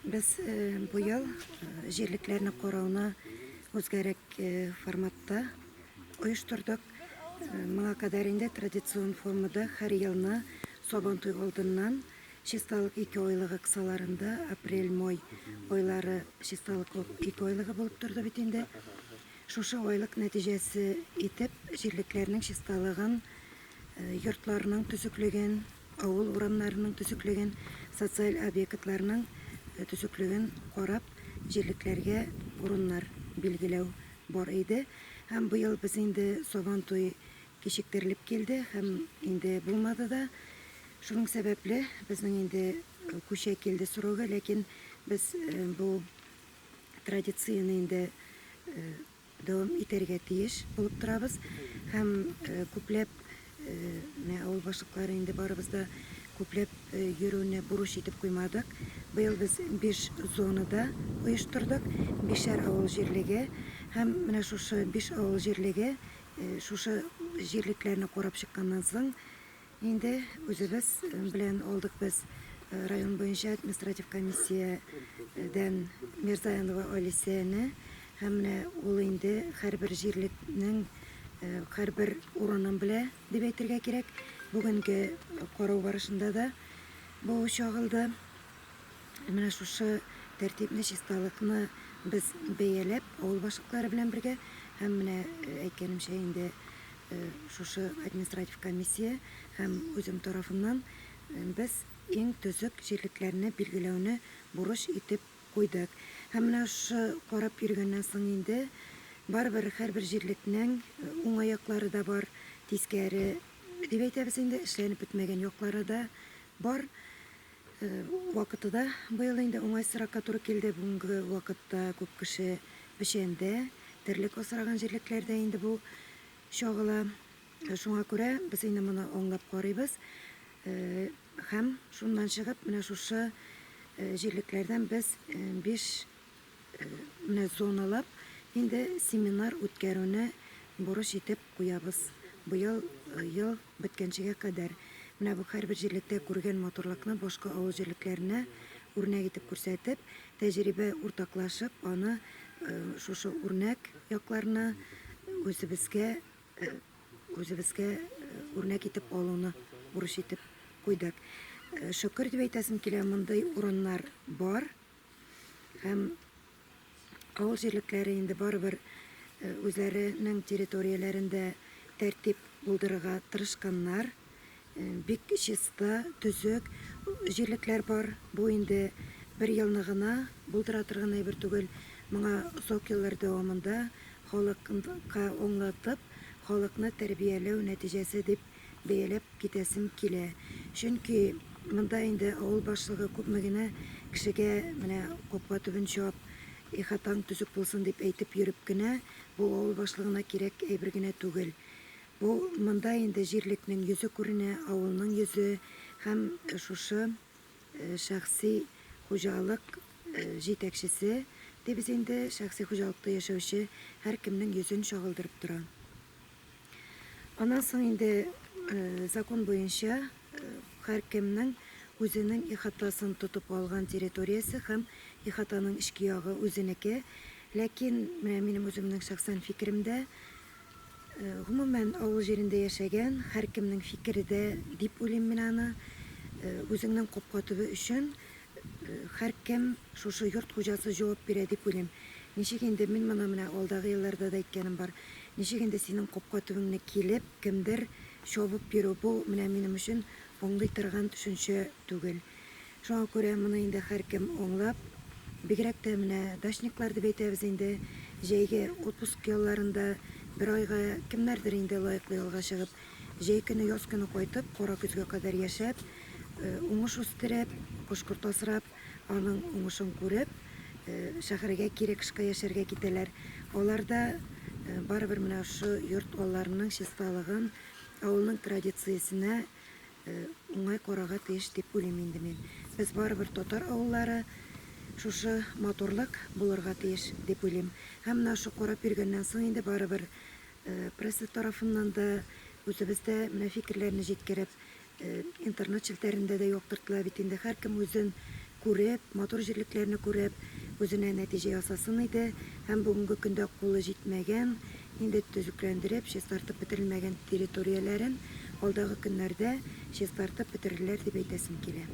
Biz bu yıl җирлекләрне карауны үзгәрәк форматта оештырдык. Моңа кадәр инде традицион формада һәр елны Сабантуй алдыннан чисталык 2 айлыгы кысаларында апрель-май айлары чисталык 2 айлыгы булып торды бит инде. Шушы айлык нәтиҗәсе итеп җирлекләрнең чисталыгын, йортларның төзеклеген, авыл урамнарының төзеклеген, социаль объектларның төзеклеген карап, җирлекләргә урыннар билгеләү бар иде. Һәм быел без инде Сабантуй кичектерелеп килде һәм инде булмады да. Шуның сәбәпле безнең инде күчә килде сорауга, ләкин без бу традицияне инде дәвам итәргә тиеш булып торабыз. Һәм күпләп авыл башлыклары инде барыбыз да күпләп йөрүне бурыч итеп куймадык. Быел без 5 зонада оештырдык, 5 авыл җирлеге һәм менә шушы 5 авыл җирлеге шушы җирлекләрне карап чыкканнан соң инде үзебез белән алдык без район буенча административ комиссиядән Мирзаянова Алисияне һәм менә ул инде һәрбер җирлекнең һәрбер урынын белә дип әйтергә кирәк. Бүгенге карау барышында да бу чагылды. Менә шушы тәртипне, чисталыкны без бәяләп, авыл башлыклары белән бергә һәм менә әйткәнемчә инде шушы административ комиссия һәм үзем тарафымнан без иң төзек җирлекләрне билгеләүне бурыч итеп куйдык. Һәм менә шушы карап йөргәннән соң инде барыбер һәрбер җирлекнең уңай яклары да бар, тискәре дип әйтәбез инде, эшләнеп бетмәгән яклары да бар. Вакытыда быел инде уңайсыракка туры килде. Бүгенге вакытта күп кеше пешәндә, терлек асраган җирлекләрдә инде бу чагыла. Шуңа күрә без инде моны аңлап карыйбыз. Һәм шуннан чыгып, менә шушы җирлекләрдән без 5 менә зоналап инде семинар үткәрүне бурыч итеп куябыз. Быел ел беткәнчегә кадәр. Менә бу һәрбер җирлектә күргән матурлыкны башка авыл җирлекләренә үрнәк итеп күрсәтеп, тәҗрибә уртаклашып, аны шушы үрнәк якларына үзебезгә үрнәк итеп алуны бурыч итеп куйдык. Шөкер дип әйтәсем килә, мондай урыннар бар. Һәм авыл җирлекләре инде барыбер үзләренең территорияләрендә тәртип булдырырга тырышканнар. Бик чиста, төзек җирлекләр бар. Бу инде бер елны гына булдыра торган әйбер түгел. Моңа озак еллар дәвамында халыкка аңлатып, халыкны тәрбияләү нәтиҗәсе дип бәяләп китәсем килә. Чөнки монда инде авыл башлыгы күпме генә кешегә менә капка төбен чап, ихатаң төзек булсын дип әйтеп йөреп кенә, бу авыл башлыгына кирәк әйбер генә түгел. Бу монда инде җирлекнең йөзе күренә, авылның йөзе һәм шушы шәхси хуҗалык җитәкчесе дип без инде шәхси хуҗалыкта яшәүче һәр кемнең йөзен чагылдырып тора. Аннан соң инде закон буенча һәр кемнең үзенең ихатасын тотып алган территориясе һәм ихатаның ички ягы үзенеке. Ләкин минем үземнең шәхсән фикеремдә гомумән авыл җирендә яшәгән һәр кемнең фикере дә дип уйлыйм мин аны. Үзеңнең капка төбе өчен һәр кем шушы йорт хуҗасы җавап бирә дип уйлыйм. Ничек инде мин моны менә алдагы елларда да әйткәнем бар. Ничек инде синең капка төбеңне килеп кемдер чабып бирү, бу менә минем өчен аңлый торган төшенчә түгел. Шуңа күрә моны инде һәр кем аңлап, бигрәк тә менә дачниклар дип әйтәбез инде, җәйге отпуск ялларында бер айга кемнәрдер инде лайыклы ялга чыгып, җәй көне, яз көне кайтып, кара көзгә кадәр яшәп, уңыш үстереп, кош-корт асрап, аның уңышын күреп, шәһәргә кире кышка яшәргә китәләр. Аларда барыбер менә шу йорт алларының чисталыгын, авылның традициясенә уңай карарга тиеш дип уйлыйм инде мин. Без барыбер татар авыллары шушы матурлык булырга тиеш дип уйлыйм. Һәм менә шу карап йөргәннән соң инде барыбер пресса тарафыннан да үзебездә фикерләрне җиткереп, интернет челтәрендә дә яктыртыла бит инде. Һәркем үзен күреп, матур җирлекләрне күреп, үзенә нәтиҗә ясасын иде һәм бүгенге көндә кулы җитмәгән, инде төзекләндереп, чистартып бетерелмәгән территорияләрен алдагы көннәрдә чистартып бетерерләр дип әйтәсем килә.